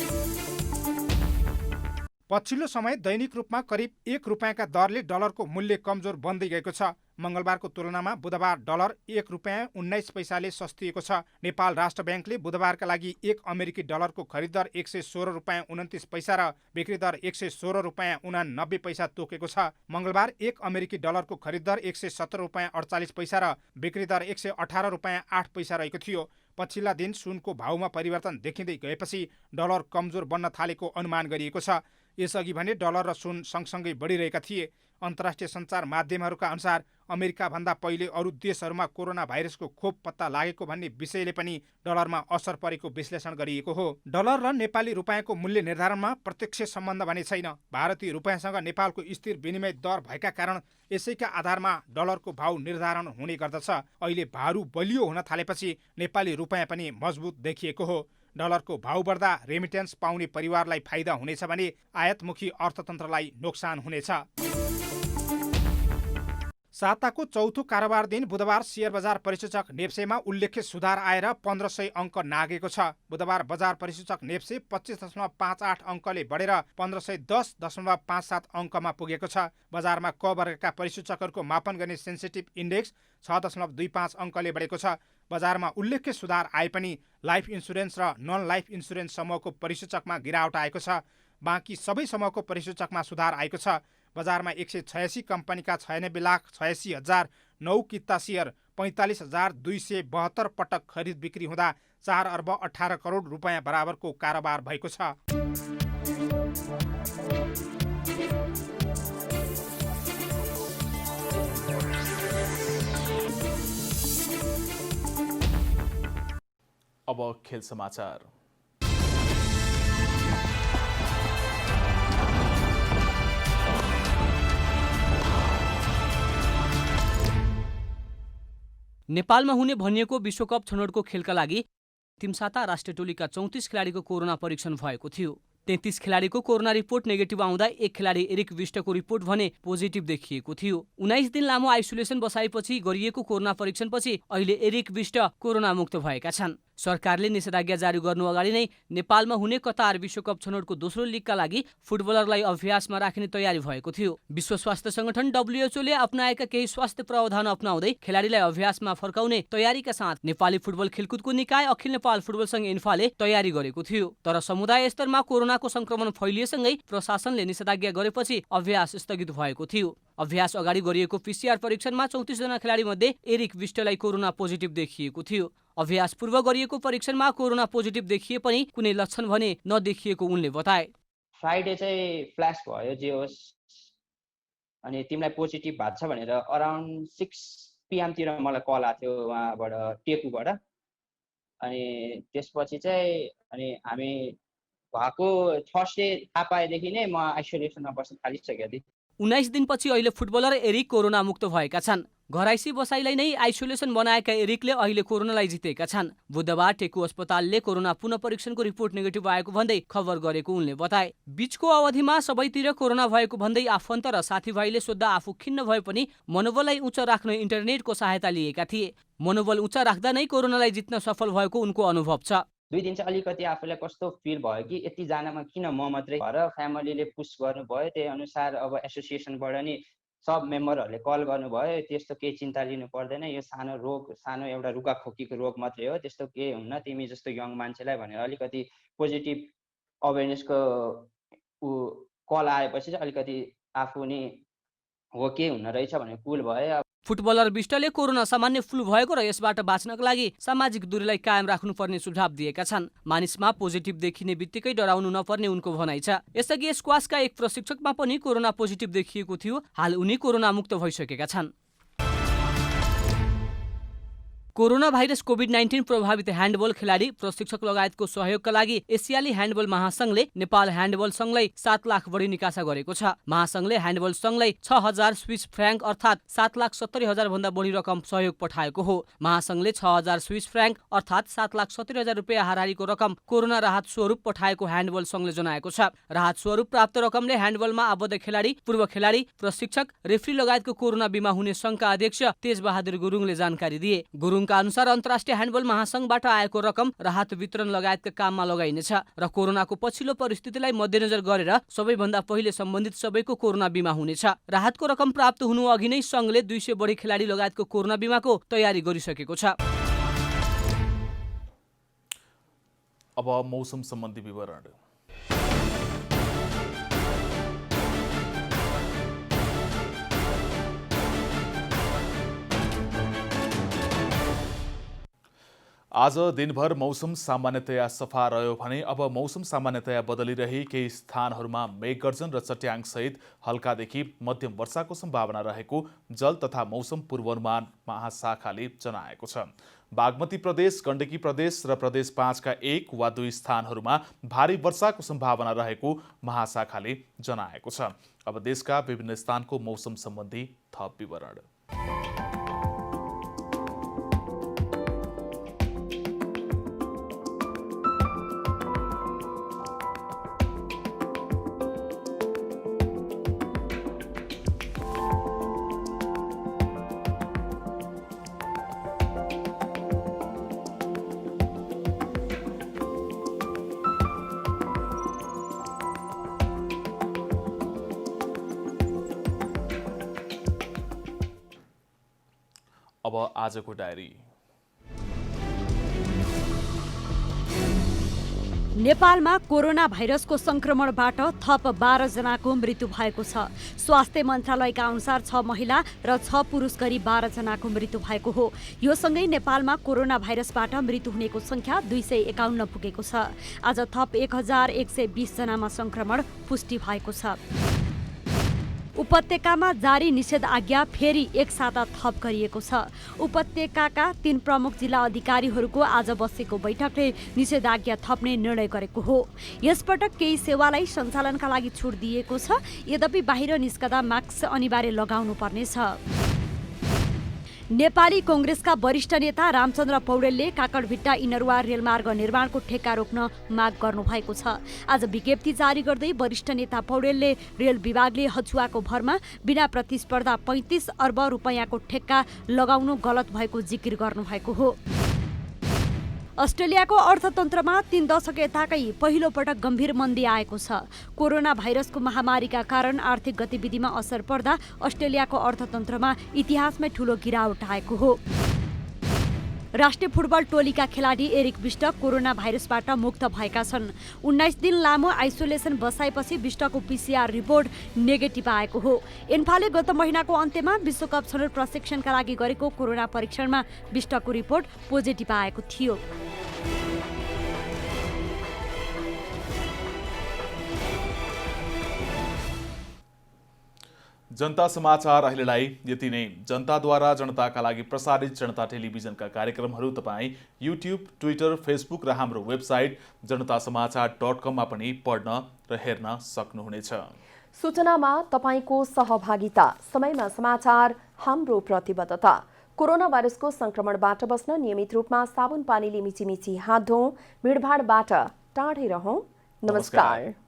पछिल्लो समय दैनिक रूपमा करिब 1 रुपियाँका दरले डलरको मूल्य कमजोर बन्दै गएको छ। मङ्गलबारको तुलनामा बुधबार डलर 1 रुपियाँ 19 पैसाले सस्तिएको छ। नेपाल राष्ट्र ब्याङ्कले बुधबारका लागि 1 अमेरिकी डलरको खरिद दर 116 रुपियाँ 29 पैसा र बिक्री दर 116 रुपियाँ 89 पैसा तोकेको छ। मङ्गलबार 1 अमेरिकी डलरको खरिद दर 117 रुपियाँ 48 पैसा र बिक्री दर 118 रुपियाँ 8 पैसा रहेको थियो। पछिल्ला दिन सुनको भाउमा परिवर्तन देखिँदै गएपछि डलर कमजोर बन्न थालेको अनुमान गरिएको छ। यसअघि भने डलर र सुन सँगसँगै बढिरहेका थिए। अन्तर्राष्ट्रिय सञ्चार माध्यमहरूका अनुसार अमेरिका भन्दा पहिले अरू देशहरूमा कोरोना भाइरसको खोप पत्ता लागेको भन्ने विषयले पनि डलरमा असर परेको विश्लेषण गरिएको हो। डलर र नेपाली रुपियाँको मूल्य निर्धारणमा प्रत्यक्ष सम्बन्ध भने छैन। भारतीय रुपियाँसँग नेपालको स्थिर विनिमय दर भएका कारण यसैका आधारमा डलरको भाउ निर्धारण हुने गर्दछ। अहिले भारू बलियो हुन थालेपछि नेपाली रुपियाँ पनि मजबुत देखिएको हो। डलरको भाउ बढ्दा रेमिटेन्स पाउने परिवारलाई फाइदा हुनेछ भने आयातमुखी अर्थतन्त्रलाई नोक्सान हुनेछ। साताको चौथो कारोबार दिन बुधबार शेयर बजार परिसूचक नेप्सेमा उल्लेख्य सुधार आएर 1500 अङ्क नागेको छ। बुधबार बजार परिसूचक नेप्से 25.58 अङ्कले बढेर 1510.57 अङ्कमा पुगेको छ। बजारमा क वर्गका परिसूचकहरूको मापन गर्ने सेन्सिटिभ इन्डेक्स 6.25 अङ्कले बढेको छ। बजारमा उल्लेख्य सुधार आए पनि लाइफ इन्सुरेन्स र नन लाइफ इन्सुरेन्स समूहको परिसूचकमा गिरावट आएको छ। बाँकी सबै समूहको परिसूचकमा सुधार आएको छ। बजारमा 186 कम्पनीका 96,86,009 किता सेयर 45,272 पटक खरिद बिक्री हुँदा 4 अर्ब 18 करोड रुपैयाँ बराबरको कारोबार भएको छ। अब खेल समाचार। नेपालमा हुने भनिएको विश्वकप छनौटको खेलका लागि तिमसाता राष्ट्रिय टोलीका 34 खेलाडीको कोरोना परीक्षण भएको थियो। 33 खेलाडीको कोरोना रिपोर्ट नेगेटिभ आउँदा एक खेलाडी एरिक विष्टको रिपोर्ट भने पोजिटिभ देखिएको थियो। 19 दिन लामो आइसोलेसन बसाएपछि गरिएको कोरोना परीक्षणपछि अहिले एरिक विष्ट कोरोना मुक्त भएका छन्। सरकारले निषेधाज्ञा जारी गर्नु अगाडि नै नेपालमा हुने कतार विश्वकप छनौटको दोस्रो लिगका लागि फुटबलरलाई अभ्यासमा राख्ने तयारी भएको थियो। विश्व स्वास्थ्य संगठन WHOले अपनाएका केही स्वास्थ्य प्रावधान अपनाउँदै खेलाडीलाई अभ्यासमा फर्काउने तयारीका साथ नेपाली फुटबल खेलकुदको निकाय अखिल नेपाल फुटबल संघ इन्फाले तयारी गरेको थियो। तर समुदाय स्तरमा कोरोनाको संक्रमण फैलिएसँगै प्रशासनले निषेधाज्ञा गरेपछि अभ्यास स्थगित भएको थियो। अभ्यास अगाडि गरिएको PCR परीक्षणमा 34 जना खेलाडी मध्ये एरिक विष्टलाई कोरोना पोजिटिभ देखिएको थियो। अभ्यास पूर्व गरिएको परीक्षणमा कोरोना पोजिटिभ देखिए पनि कुनै लक्षण भने नदेखिएको उनले बताए। फ्राइडे चाहिँ फ्ल्यास भयो जे होस्, अनि तिमीलाई पोजिटिभ भएको छ भनेर अराउन्ड 6 PM तिर मलाई कल आएको थियो उहाँबाट, टेकुबाट। अनि त्यसपछि चाहिँ अनि हामी भएको थर्सडे थाहा पाएदेखि नै म आइसोलेसनमा बस्न थालिसकेको थिएँ। 19 दिनपछि अहिले फुटबलर एरिक कोरोना मुक्त भएका छन्। घराइसी बसाइलाई नै आइसोलेसन बनाएका एरिकले अहिले कोरोनालाई जितेका छन्। बुधबार टेकु अस्पतालले कोरोना पुनः परीक्षणको रिपोर्ट नेगेटिभ आएको भन्दै खबर गरेको उनले बताए। बीचको अवधिमा सबैतिर कोरोना भएको भन्दै आफन्त र साथीभाइले सोद्धा आफू खिन्न भए पनि मनोबललाई उच्च राख्न इन्टरनेटको सहायता लिएका थिए। मनोबल उच्च राख्दा नै कोरोनालाई जित्न सफल भएको उनको अनुभव छ। 2 दिन चाहिँ अलिकति आफूलाई कस्तो फिल भयो कि यति जनामा किन म मात्रै भएर फ्यामिलीले पुस गर्नुभयो। त्यही अनुसार अब एसोसिएसनबाट नि सब मेम्बरहरूले कल गर्नुभयो, त्यस्तो केही चिन्ता लिनु पर्दैन, यो सानो रोग, सानो एउटा रुगाखोकीको रोग मात्रै हो, त्यस्तो केही हुन्न, तिमी जस्तो यङ मान्छेलाई भनेर अलिकति पोजिटिभ अवेरनेसको कल आएपछि चाहिँ अलिकति आफू नि हो के हुन रहेछ भनेर कुल भयो। फुटबलर विष्टले कोरोना सामान्य फ्लू भएको र यसबाट बाँच्नका लागि सामाजिक दूरीलाई कायम राख्नुपर्ने सुझाव दिएका छन्। मानिसमा पोजिटिभ देखिने बित्तिकै डराउनु नपर्ने उनको भनाइ छ। यसअघि स्क्वासका एक प्रशिक्षकमा पनि कोरोना पोजिटिभ देखिएको थियो। हाल उनी कोरोना मुक्त भइसकेका छन्। कोरोना भाइरस कोभिड-19 प्रभावित ह्यान्डबल खेलाडी प्रशिक्षक लगायतको सहयोगका लागि एसियाली ह्यान्डबल महासंघले नेपाल ह्यान्डबल संघलाई 7 लाख बढी निकासा गरेको छ। महासंघले ह्यान्डबल संघलाई 6000 स्विस फ्र्याङ्क अर्थात् 7,70,000 भन्दा बढी रकम सहयोग पठाएको हो। महासंघले 6000 स्विस फ्र्याङ्क अर्थात् 7,70,000 रुपियाँ हाराहारीको रकम कोरोना राहत स्वरूप पठाएको ह्यान्डबल संघले जनाएको छ। राहत स्वरूप प्राप्त रकमले ह्यान्डबलमा आबद्ध खेलाडी, पूर्व खेलाडी, प्रशिक्षक, रेफ्री लगायतको कोरोना बिमा हुने संघका अध्यक्ष तेजबहादुर गुरुङले जानकारी दिए। गुरुङका अनुसार अन्तर्राष्ट्रिय ह्यान्डबल महासंघबाट आएको रकम राहत वितरण लगायतका काममा लगाइनेछ र कोरोनाको पछिल्लो परिस्थितिलाई मध्यनजर गरेर सबैभन्दा पहिले सम्बन्धित सबैको कोरोना बिमा हुनेछ। राहतको रकम प्राप्त हुनु अघि नै संघले 200 बढी खेलाडी लगायतको कोरोना बिमाको तयारी गरिसकेको छ। अब मौसम सम्बन्धी विवरण। आज दिनभर मौसम सामान्यतया सफा रह्यो भने अब मौसम सामान्यतया बदलिरही केही स्थानहरूमा मेघगर्जन र चट्याङसहित हल्कादेखि मध्यम वर्षाको सम्भावना रहेको जल तथा मौसम पूर्वानुमान महाशाखाले जनाएको छ। बागमती प्रदेश, गण्डकी प्रदेश र प्रदेश 5 का 1 वा 2 स्थानहरूमा भारी वर्षाको सम्भावना रहेको महाशाखाले जनाएको छ। अब देशका विभिन्न स्थानको मौसम सम्बन्धी थप विवरण। अब आजको डायरी। नेपालमा कोरोना भाइरसको संक्रमणबाट थप 12 जनाको मृत्यु भएको छ। स्वास्थ्य मन्त्रालयका अनुसार 6 महिला र 6 पुरुष गरी 12 जनाको मृत्यु भएको हो। यो सँगै नेपालमा कोरोना भाइरसबाट मृत्यु हुनेको संख्या 251 पुगेको छ। आज थप 1120 जनामा संक्रमण पुष्टि भएको छ। उपत्यकामा जारी निषेधाज्ञा फेरि एक साता थप गरिएको छ। उपत्यकाका 3 प्रमुख जिल्ला अधिकारीहरूको आज बसेको बैठकले निषेधाज्ञा थप्ने निर्णय गरेको हो। यसपटक केही सेवालाई सञ्चालनका लागि छुट दिएको छ। यद्यपि बाहिर निस्कदा मास्क अनिवार्य लगाउनु पर्नेछ। नेपाली कांग्रेसका वरिष्ठ नेता रामचन्द्र पौडेलले काकडभिट्टा इनरवा रेलमार्ग निर्माणको ठेक्का रोक्न माग गर्नुभएको छ। आज विज्ञप्ति जारी गर्दै वरिष्ठ नेता पौडेलले रेल विभागले हचुवाको भरमा बिना प्रतिस्पर्धा 35 अर्ब रुपैयाँको ठेक्का लगाउनु गलत भएको जिकिर गर्नुभएको हो। अस्ट्रेलियाको अर्थतन्त्रमा 3 दशक यताकै पहिलो पटक गम्भीर मन्दी आएको छ। कोरोना भाइरसको महामारीका कारण आर्थिक गतिविधिमा असर पर्दा अस्ट्रेलियाको अर्थतन्त्रमा इतिहासमै ठूलो गिरावट आएको हो। राष्ट्रिय फुटबल टोलीका खेलाडी एरिक बिष्ट कोरोना भाइरसबाट मुक्त भएका छन्। 19 दिन लामो आइसोलेसन बसाएपछि बिष्टको PCR रिपोर्ट नेगेटिभ आएको हो। एन्फाले गत महिनाको अन्त्यमा विश्वकप छनौट प्रशिक्षणका लागि गरेको कोरोना परीक्षणमा बिष्टको रिपोर्ट पोजिटिभ आएको थियो। जनता समाचार अहिलेलाई यति नै। जनताद्वारा जनताका लागि प्रसारित जनता टेलिभिजनका कार्यक्रमहरू तपाईँ युट्युब, ट्विटर, फेसबुक र हाम्रो वेबसाइट जनतासमाचार.com मा पनि पढ्न र हेर्न सक्नुहुनेछ। सूचनामा तपाईको सहभागिता, समयमा समाचार हाम्रो प्रतिबद्धता। कोरोना भाइरसको संक्रमणबाट बस्न नियमित रूपमा साबुन पानीले मिचिमिची हात धौँ, भिडभाडबाट टाढै रहौं। नमस्कार।